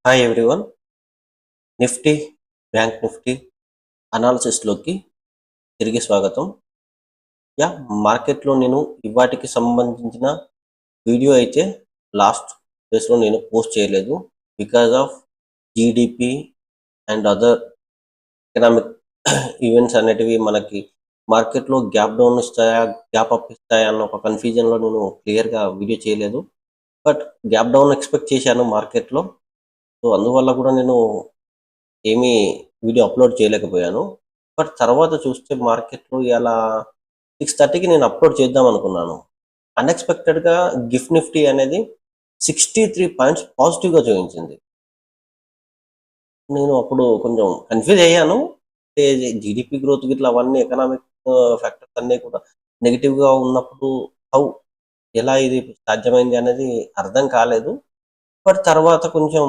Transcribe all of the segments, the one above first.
Hi everyone. Nifty, bank Nifty అనాలిసిస్లోకి తిరిగి స్వాగతం. మార్కెట్లో నేను ఇవాటికి సంబంధించిన వీడియో అయితే లాస్ట్ డేస్లో నేను పోస్ట్ చేయలేదు because of GDP and other economic events అనేటివి మనకి మార్కెట్లో గ్యాప్ డౌన్ ఇస్తాయా, గ్యాప్ అప్ ఇస్తాయా అన్న ఒక కన్ఫ్యూజన్లో నేను క్లియర్గా వీడియో చేయలేదు. బట్ గ్యాప్ డౌన్ ఎక్స్పెక్ట్ చేశాను మార్కెట్లో. సో అందువల్ల కూడా నేను ఏమీ వీడియో అప్లోడ్ చేయలేకపోయాను. బట్ తర్వాత చూస్తే మార్కెట్లో ఇలా 6:30కి నేను అప్లోడ్ చేద్దాం అనుకున్నాను. అన్ఎక్స్పెక్టెడ్గా గిఫ్ట్ నిఫ్టీ అనేది 63 పాయింట్స్ పాజిటివ్గా చూపించింది. నేను అప్పుడు కొంచెం కన్ఫ్యూజ్ అయ్యాను. జీడిపి గ్రోత్ గిట్లా అవన్నీ ఎకనామిక్ ఫ్యాక్టర్స్ అన్నీ కూడా నెగిటివ్గా ఉన్నప్పుడు ఎలా ఇది సాధ్యమైంది అనేది అర్థం కాలేదు. బట్ తర్వాత కొంచెం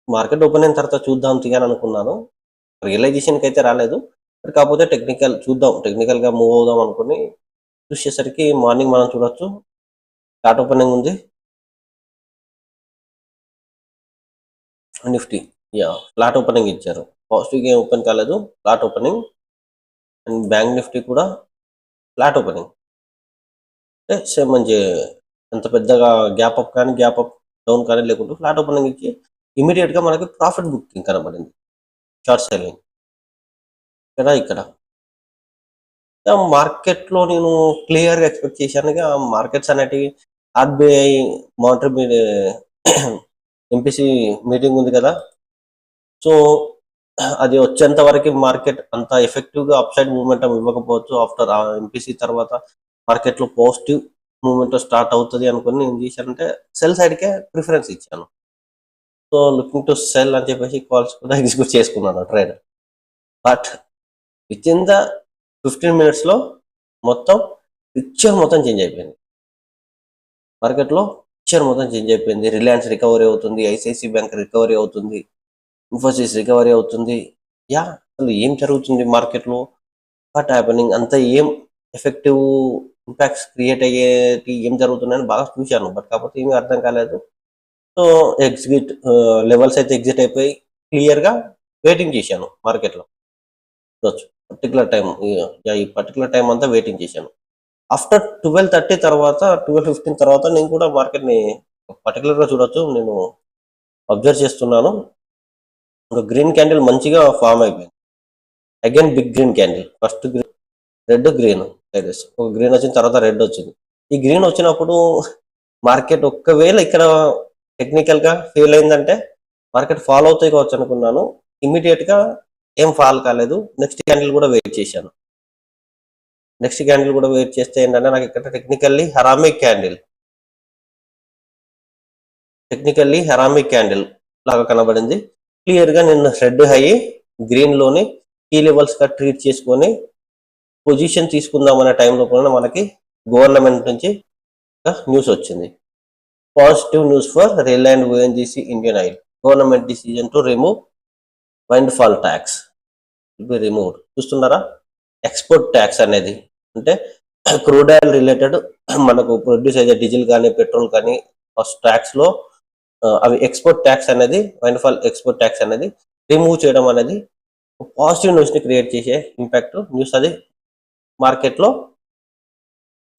మార్కెట్ ఓపెన్ అయిన తర్వాత చూద్దాం తీయని అనుకున్నాను. రియలైజేషన్కి అయితే రాలేదు. కాకపోతే టెక్నికల్గా మూవ్ అవుదాం అనుకుని చూసేసరికి మార్నింగ్ మనం చూడొచ్చు ఫ్లాట్ ఓపెనింగ్ ఉంది. నిఫ్టీ ఫ్లాట్ ఓపెనింగ్ ఇచ్చారు. పాజిటివ్గా ఏం ఓపెన్ కాలేదు, flat opening. And bank Nifty కూడా ఫ్లాట్ ఓపెనింగ్. అంటే సేమ్ మంచి ఎంత పెద్దగా గ్యాప్ అప్ కానీ గ్యాప్ అప్ డౌన్ కానీ లేకుండా ఫ్లాట్ ఓపెనింగ్ ఇచ్చి ఇమీడియట్గా మనకి ప్రాఫిట్ బుకింగ్ కనబడింది. షార్ట్ సెల్లింగ్ కదా ఇక్కడ మార్కెట్లో నేను క్లియర్గా ఎక్స్పెక్ట్ చేశాను. మార్కెట్స్ అనేటివి ఆర్బీఐ మానిటరీ ఎంపీసీ మీటింగ్ ఉంది కదా, సో అది వచ్చేంత వరకు మార్కెట్ అంత ఎఫెక్టివ్గా అప్ సైడ్ మూవ్మెంటం ఇవ్వకపోవచ్చు. ఆఫ్టర్ ఎంపీసీ తర్వాత మార్కెట్లో పాజిటివ్ మూవ్మెంట్ స్టార్ట్ అవుతుంది అనుకుని నేను చేశానంటే సెల్ సైడ్కే ప్రిఫరెన్స్ ఇచ్చాను. సో లుకింగ్ టు సెల్ అని చెప్పేసి కాల్స్ కూడా ఎగ్జిక్యూట్ చేసుకున్నాను trade. But within the 15 minutesలో పిక్చర్ మొత్తం చేంజ్ అయిపోయింది. మార్కెట్లో పిక్చర్ మొత్తం చేంజ్ అయిపోయింది. రిలయన్స్ రికవరీ అవుతుంది, ఐసిఐసి బ్యాంక్ రికవరీ అవుతుంది, ఇన్ఫోసిస్ రికవరీ అవుతుంది. అసలు ఏం జరుగుతుంది మార్కెట్లో, వాట్ హ్యాపెనింగ్, అంత ఏం ఎఫెక్టివ్ ఇంపాక్ట్స్ క్రియేట్ అయ్యేటి ఏం జరుగుతున్నాయని బాగా చూశాను. బట్ కాకపోతే ఏమీ అర్థం కాలేదు. సో లెవెల్స్ అయితే ఎగ్జిట్ అయిపోయి క్లియర్గా వెయిటింగ్ చేశాను మార్కెట్లో. పర్టికులర్ టైం అంతా వెయిటింగ్ చేశాను. ఆఫ్టర్ 12:30 తర్వాత 12:15 తర్వాత నేను కూడా మార్కెట్ని పర్టికులర్గా చూడొచ్చు. నేను అబ్జర్వ్ చేస్తున్నాను. ఒక గ్రీన్ క్యాండిల్ మంచిగా ఫామ్ అయిపోయింది. Again big green candle, first green, red, green, ఒక గ్రీన్ వచ్చిన తర్వాత రెడ్ వచ్చింది. ఈ గ్రీన్ వచ్చినప్పుడు మార్కెట్ ఒక్కవేళ ఇక్కడ టెక్నికల్గా ఫెయిల్ అయిందంటే మార్కెట్ ఫాలో అవుతాయి కావచ్చు అనుకున్నాను. ఇమ్మీడియట్గా ఏం ఫాల్ కాలేదు. నెక్స్ట్ క్యాండిల్ కూడా వెయిట్ చేశాను. నెక్స్ట్ క్యాండిల్ కూడా వెయిట్ చేస్తే ఏంటంటే నాకు ఇక్కడ టెక్నికల్లీ హెరామిక్ క్యాండిల్ లాగా కనబడింది. క్లియర్గా నిన్న రెడ్ హై గ్రీన్లోని కీ లెవెల్స్గా ట్రీట్ చేసుకొని పొజిషన్ తీసుకుందామనే టైంలో కూడా మనకి గవర్నమెంట్ నుంచి న్యూస్ వచ్చింది. Positive news for rail and ONGC Indian oil. Government decision to remove wind fall tax will be removed. చూస్తున్నారా, ఎక్స్పోర్ట్ ట్యాక్స్ అనేది అంటే క్రూడ్ ఆయిల్ రిలేటెడ్ మనకు ప్రొడ్యూస్ అయ్యే డీజిల్ కానీ పెట్రోల్ కానీ ఫస్ట్ ట్యాక్స్లో అవి ఎక్స్పోర్ట్ ట్యాక్స్ అనేది, వైండ్ ఫాల్ ఎక్స్పోర్ట్ ట్యాక్స్ అనేది రిమూవ్ చేయడం అనేది పాజిటివ్ న్యూస్ని క్రియేట్ చేసే ఇంపాక్ట్ న్యూస్. అది మార్కెట్లో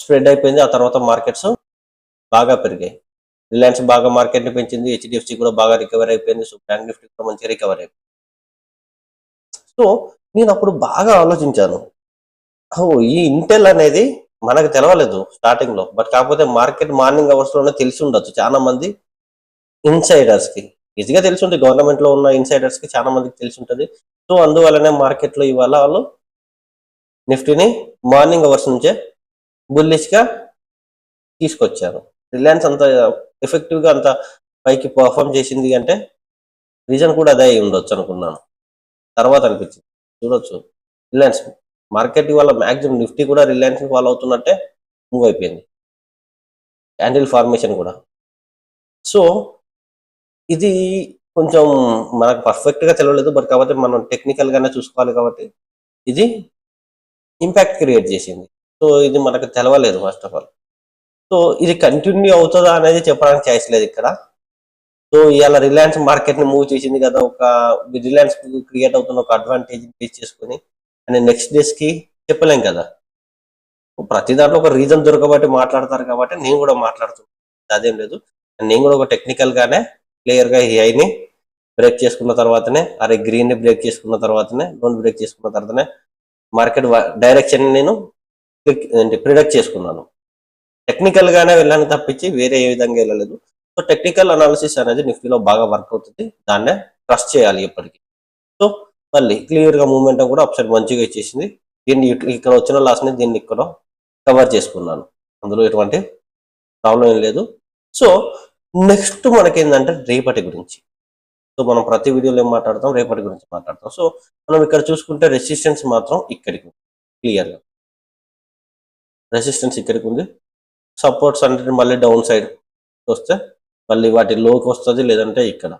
స్ప్రెడ్ అయిపోయింది. ఆ తర్వాత మార్కెట్స్ బాగా పెరిగాయి. రిలయన్స్ బాగా మార్కెట్ని పెంచింది, హెచ్డిఎఫ్సి కూడా బాగా రికవర్ అయిపోయింది, సో బ్యాంక్ నిఫ్టీ కూడా మంచిగా రికవర్ అయిపోయింది. సో నేను అప్పుడు బాగా ఆలోచించాను, ఈ ఇంటెల్ అనేది మనకు తెలవలేదు స్టార్టింగ్లో. బట్ కాకపోతే మార్కెట్ మార్నింగ్ అవర్స్లోనే తెలిసి ఉండొచ్చు చాలా మంది ఇన్సైడర్స్కి, ఈజీగా తెలిసి ఉంటుంది. గవర్నమెంట్లో ఉన్న ఇన్సైడర్స్కి చాలా మందికి తెలిసి ఉంటుంది. సో అందువల్లనే మార్కెట్లో ఇవాళ వాళ్ళు నిఫ్టీని మార్నింగ్ అవర్స్ నుంచే బుల్లిష్గా తీసుకొచ్చారు. రిలయన్స్ అంత ఎఫెక్టివ్గా అంత పైకి పర్ఫామ్ చేసింది అంటే రీజన్ కూడా అదే అయి ఉండొచ్చు అనుకున్నాను. తర్వాత అనిపించింది చూడొచ్చు రిలయన్స్ మార్కెట్ ఇవాళ మ్యాక్సిమం నిఫ్టీ కూడా రిలయన్స్ ఫాలో అవుతున్నట్టే మూవ్ అయిపోయింది, క్యాండిల్ ఫార్మేషన్ కూడా. సో ఇది కొంచెం మనకు పర్ఫెక్ట్గా తెలియలేదు. బట్ కాబట్టి మనం టెక్నికల్గానే చూసుకోవాలి కాబట్టి ఇది ఇంపాక్ట్ క్రియేట్ చేసింది. సో ఇది మనకు తెలవలేదు ఫస్ట్ ఆఫ్ ఆల్. సో ఇది కంటిన్యూ అవుతుందా అనేది చెప్పడానికి ఛాయిస్ లేదు ఇక్కడ. సో ఇవాళ రిలయన్స్ మార్కెట్ ని మూవ్ చేసింది కదా, ఒక రిలయన్స్ క్రియేట్ అవుతున్న ఒక అడ్వాంటేజ్ బేస్ చేసుకుని అండ్ నెక్స్ట్ డేస్ కి చెప్పలేం కదా. ప్రతి దాంట్లో ఒక రీజన్ దొరకబట్టి మాట్లాడతారు కాబట్టి నేను కూడా మాట్లాడుతున్నాను, అదేం లేదు. నేను కూడా ఒక టెక్నికల్ గానే క్లియర్ గా హైని బ్రేక్ చేసుకున్న తర్వాతనే, అరే గ్రీన్ ని బ్రేక్ చేసుకున్న తర్వాతనే, లోన్ బ్రేక్ చేసుకున్న తర్వాతనే మార్కెట్ డైరెక్షన్ నేను ప్రిడిక్ట్ చేసుకున్నాను. టెక్నికల్ గానే వెళ్ళాను తప్పించి వేరే ఏ విధంగా వెళ్ళలేదు. సో టెక్నికల్ అనాలిసిస్ అనేది నిఫ్టీలో బాగా వర్క్ అవుతుంది, దాన్నే ట్రస్ట్ చేయాలి ఎప్పటికీ. సో మళ్ళీ క్లియర్ గా మూవ్మెంట్ కూడా అప్సైడ్ మంచిగా ఇచ్చేసింది. దీన్ని ఇక్కడ వచ్చిన లాస్ ని దీన్ని ఇక్కడ కవర్ చేసుకున్నాను, అందులో ఎటువంటి ప్రాబ్లం ఏం లేదు. సో నెక్స్ట్ మనకి ఏంటంటే రేపటి గురించి. సో మనం ప్రతి వీడియోలో ఏం మాట్లాడతాం, రేపటి గురించి మాట్లాడతాం. సో మనం ఇక్కడ చూసుకుంటే రెసిస్టెన్స్ మాత్రం ఇక్కడికి క్లియర్ గా రెసిస్టెన్స్ ఇక్కడికి ఉంది. సపోర్ట్స్ అంటే మళ్ళీ డౌన్ సైడ్ వస్తే మళ్ళీ వాటి లోకి వస్తుంది, లేదంటే ఇక్కడ.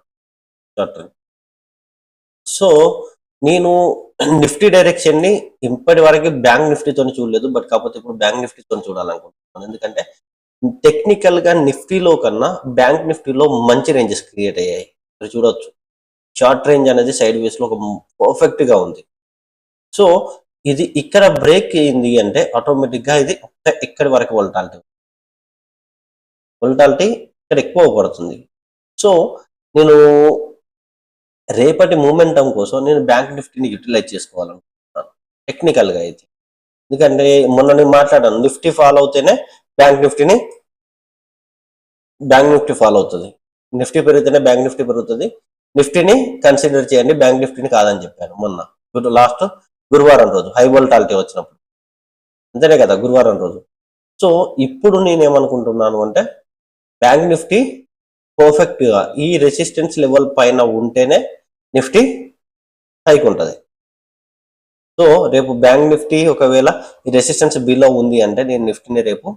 సో నేను నిఫ్టీ డైరెక్షన్ ని ఇప్పటి వరకు బ్యాంక్ నిఫ్టీతో చూడలేదు, బట్ కాకపోతే ఇప్పుడు బ్యాంక్ నిఫ్టీతో చూడాలనుకుంటున్నాను. ఎందుకంటే టెక్నికల్ గా నిఫ్టీలో కన్నా బ్యాంక్ నిఫ్టీలో మంచి రేంజెస్ క్రియేట్ అయ్యాయి. మీరు చూడొచ్చు, షార్ట్ రేంజ్ అనేది సైడ్ వేస్ లో ఒక పర్ఫెక్ట్ గా ఉంది. సో ఇది ఇక్కడ బ్రేక్ అయింది అంటే ఆటోమేటిక్ గా ఇది ఇక్కడి వరకు వోల్టాలిటీ ఇక్కడ ఎక్కువ పడుతుంది. సో నేను రేపటి మూమెంటం కోసం నేను బ్యాంక్ నిఫ్టీని యూటిలైజ్ చేసుకోవాలనుకుంటున్నాను టెక్నికల్ గా అయితే. ఎందుకంటే మొన్న నేను మాట్లాడాను, నిఫ్టీ ఫాలో అవుతేనే బ్యాంక్ నిఫ్టీ ఫాలో అవుతుంది, నిఫ్టీ పెరిగితేనే బ్యాంక్ నిఫ్టీ పెరుగుతుంది. నిఫ్టీని కన్సిడర్ చేయండి, బ్యాంక్ నిఫ్టీని కాదని చెప్పాను మొన్న లాస్ట్ గురువారం రోజు హై వోల్టాలిటీ వచ్చినప్పుడు, అంతేనే కదా గురువారం రోజు. సో ఇప్పుడు నేనేమనుకుంటున్నాను అంటే బ్యాంక్ నిఫ్టీ పర్ఫెక్ట్ గా ఈ రెసిస్టెన్స్ లెవెల్ పైన ఉంటేనే నిఫ్టీ హైక్ ఉంటుంది. సో రేపు బ్యాంక్ నిఫ్టీ ఒకవేళ ఈ రెసిస్టెన్స్ బిలో ఉంది అంటే నేను నిఫ్టీని రేపు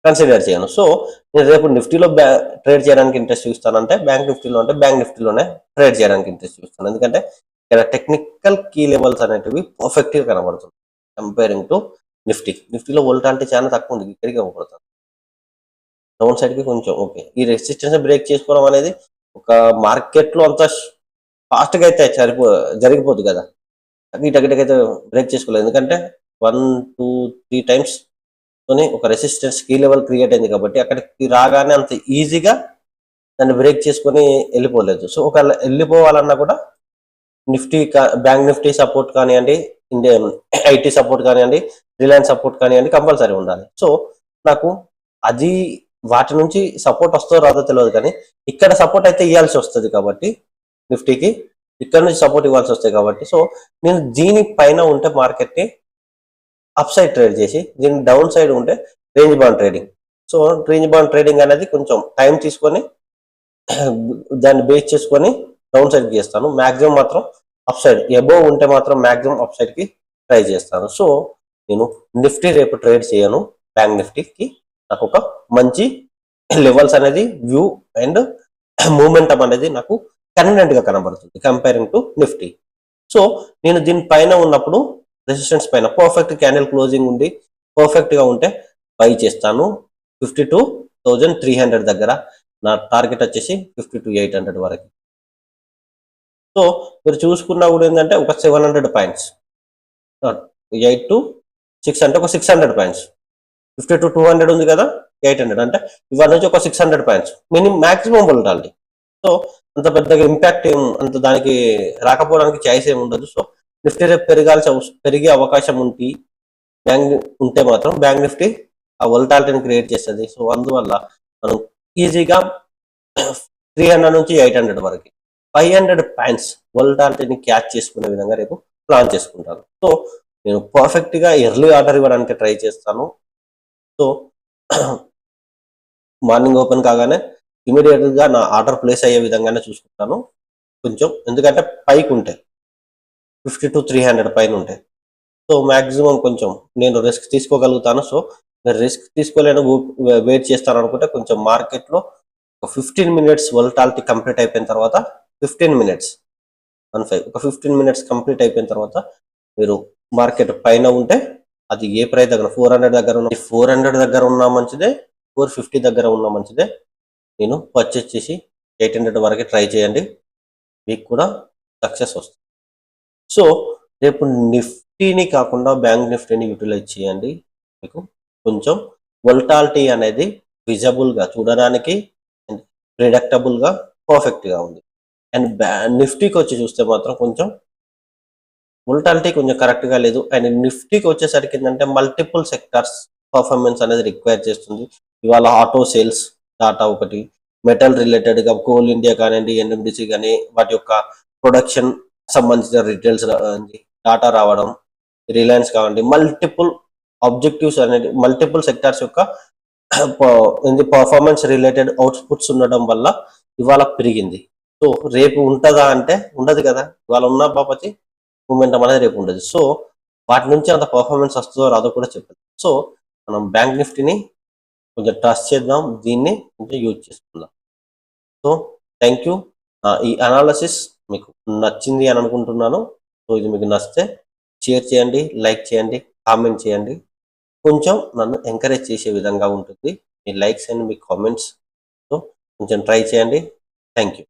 కన్సిడర్ చేయను. సో నేను రేపు నిఫ్టీలో ట్రేడ్ చేయడానికి ఇంట్రెస్ట్ చూస్తానంటే బ్యాంక్ నిఫ్టీలో అంటే బ్యాంక్ నిఫ్టీలోనే ట్రేడ్ చేయడానికి ఇంట్రెస్ట్ చూస్తాను. ఎందుకంటే ఇక్కడ టెక్నికల్ కీ లెవెల్స్ అనేటివి పర్ఫెక్ట్ గా కనబడుతుంది కంపేరింగ్ టు నిఫ్టీలో వోల్టాలిటీ చాలా తక్కువ ఉంది, ఇక్కడికి ఇవ్వబడుతుంది. డౌన్ సైడ్ కి కొంచెం ఓకే. ఈ రెసిస్టెన్స్ బ్రేక్ చేసుకోవడం అనేది ఒక మార్కెట్ లో అంత ఫాస్ట్ గా అయితే జరిగిపోదు కదా, అయితే బ్రేక్ చేసుకోలేదు. ఎందుకంటే 1, 2, 3 టైమ్స్ తోని ఒక రెసిస్టెన్స్ కీ లెవెల్ క్రియేట్ అయింది కాబట్టి అక్కడికి రాగానే అంత ఈజీగా దాన్ని బ్రేక్ చేసుకొని వెళ్ళిపోలేదు. సో ఒకవేళ వెళ్ళిపోవాలన్నా కూడా నిఫ్టీ బ్యాంక్ నిఫ్టీ సపోర్ట్ కానివ్వండి, ఐటీ సపోర్ట్ కానివ్వండి, రిలయన్స్ సపోర్ట్ కానివ్వండి కంపల్సరీ ఉండాలి. సో నాకు అది వాటి నుంచి సపోర్ట్ వస్తుందో రాదో తెలియదు, కానీ ఇక్కడ సపోర్ట్ అయితే ఇవ్వాల్సి వస్తుంది కాబట్టి నిఫ్టీకి ఇక్కడ నుంచి సపోర్ట్ ఇవ్వాల్సి వస్తాయి కాబట్టి. సో నేను దీని పైన ఉంటే మార్కెట్ ని అప్ సైడ్ ట్రేడ్ చేసి, దీని డౌన్ సైడ్ ఉంటే range bond trading. So range bond trading అనేది కొంచెం టైం తీసుకొని దాన్ని బేస్ చేసుకొని డౌన్ సైడ్ చేస్తాను. మాక్సిమం మాత్రం అప్ సైడ్ అబోవ్ ఉంటే మాత్రం మాక్సిమం అప్ సైడ్ కి ట్రై చేస్తాను. సో నేను నిఫ్టీ రేపు ట్రేడ్ చేయను, బ్యాంక్ నిఫ్టీకి నాకు ఒక మంచి లెవెల్స్ అనేది వ్యూ అండ్ మూమెంటం అనేది నాకు కన్వీనియంట్ గా కనబడుతుంది కంపేరింగ్ టు నిఫ్టీ. సో నేను దీని పైన ఉన్నప్పుడు రెసిస్టెన్స్ పైన పర్ఫెక్ట్ క్యాండిల్ క్లోజింగ్ ఉండి పర్ఫెక్ట్ గా ఉంటే బై చేస్తాను 52,300 దగ్గర. నా టార్గెట్ వచ్చేసి 52,800 వరకు. సో మీరు చూసుకున్నా కూడా ఏంటంటే ఒక 700 పాయింట్స్, 8 to 6 అంటే ఒక 600 పాయింట్స్. 52,200 ఉంది కదా, 800 అంటే ఇవాళ నుంచి ఒక 600 పాయింట్స్ మాక్సిమం వోల్టాలిటీ. సో అంత పెద్దగా ఇంపాక్ట్ అంత దానికి రాకపోవడానికి ఛాయిస్ ఏమి ఉండదు. సో నిఫ్టీ రేపు పెరిగే అవకాశం ఉంటే మాత్రం బ్యాంక్ నిఫ్టీ ఆ వోల్టాలిటీని క్రియేట్ చేస్తుంది. సో అందువల్ల మనం ఈజీగా 300 నుంచి 800 వరకు 500 పాయింట్స్ వోల్టాలిటీని క్యాచ్ చేసుకునే విధంగా రేపు ప్లాన్ చేసుకుంటాను. సో నేను పర్ఫెక్ట్ గా ఎర్లీ ఆర్డర్ ఇవ్వడానికి ట్రై చేస్తాను. సో మార్నింగ్ ఓపెన్ కాగానే ఇమీడియట్ గా నా ఆర్డర్ ప్లేస్ అయ్యే విధంగానే చూసుకుంటాను కొంచెం, ఎందుకంటే పైకి ఉంటాయి 52,300 పైన ఉంటాయి. సో మాక్సిమం కొంచెం నేను రిస్క్ తీసుకోగలుగుతాను. సో రిస్క్ తీసుకోలేను, వెయిట్ చేస్తాను అనుకుంటే కొంచెం మార్కెట్ లో ఒక 15 మినిట్స్ వోల్టాలిటీ కంప్లీట్ అయిపోయిన తర్వాత 15 మినిట్స్ 15 ఒక 15 మినిట్స్ కంప్లీట్ అయిపోయిన తర్వాత మీరు మార్కెట్ పైన ఉంటే అది ఏ ప్రైస్ దగ్గర 400 దగ్గర ఉన్న 400 దగ్గర ఉన్నా మంచిదే, 450 దగ్గర ఉన్నా మంచిదే. నేను పర్చేస్ చేసి 800 వరకు ట్రై చేయండి, మీకు కూడా సక్సెస్ వస్తుంది. సో రేపు నిఫ్టీని కాకుండా బ్యాంక్ నిఫ్టీని యూటిలైజ్ చేయండి. మీకు కొంచెం వొలటాలిటీ అనేది విజబుల్గా చూడడానికి ప్రిడక్టబుల్గా పర్ఫెక్ట్గా ఉంది. అండ్ నిఫ్టీకి వచ్చి చూస్తే మాత్రం కొంచెం వొలటాలిటీ కొంచెం కరెక్ట్గా లేదు. అండ్ నిఫ్టీకి వచ్చేసరికి ఏంటంటే మల్టిపుల్ సెక్టార్స్ పర్ఫార్మెన్స్ అనేది రిక్వైర్ చేస్తుంది. ఇవాళ ఆటో సేల్స్ డాటా ఒకటి, మెటల్ రిలేటెడ్గా కోల్ ఇండియా కానివ్వండి, ఎన్ఎండిసి కానీ వాటి యొక్క ప్రొడక్షన్ సంబంధించిన రిటైల్స్ డాటా రావడం, రిలయన్స్ కావండి, మల్టిపుల్ ఆబ్జెక్టివ్స్ అనేది మల్టిపుల్ సెక్టార్స్ యొక్క పర్ఫార్మెన్స్ రిలేటెడ్ అవుట్పుట్స్ ఉండడం వల్ల ఇవాళ పెరిగింది. సో రేపు ఉంటుందా అంటే ఉండదు కదా, ఇవాళ ఉన్న బాపతి మూమెంటం అనేది రేపు ఉండదు. సో వాటి నుంచి అంత పర్ఫార్మెన్స్ వస్తుందో రాదో కూడా చెప్పదు. సో మనం బ్యాంక్ నిఫ్టీని కొంచెం ట్రస్ట్ చేద్దాం, దీన్ని కొంచెం యూజ్ చేసుకుందాం. So thank you. ఈ అనాలసిస్ మీకు నచ్చింది అని అనుకుంటున్నాను. సో ఇది మీకు నచ్చితే షేర్ చేయండి, లైక్ చేయండి, కామెంట్ చేయండి. కొంచెం నన్ను ఎంకరేజ్ చేసే విధంగా ఉంటుంది మీ లైక్స్ అండ్ మీ కామెంట్స్. సో కొంచెం ట్రై చేయండి. Thank you.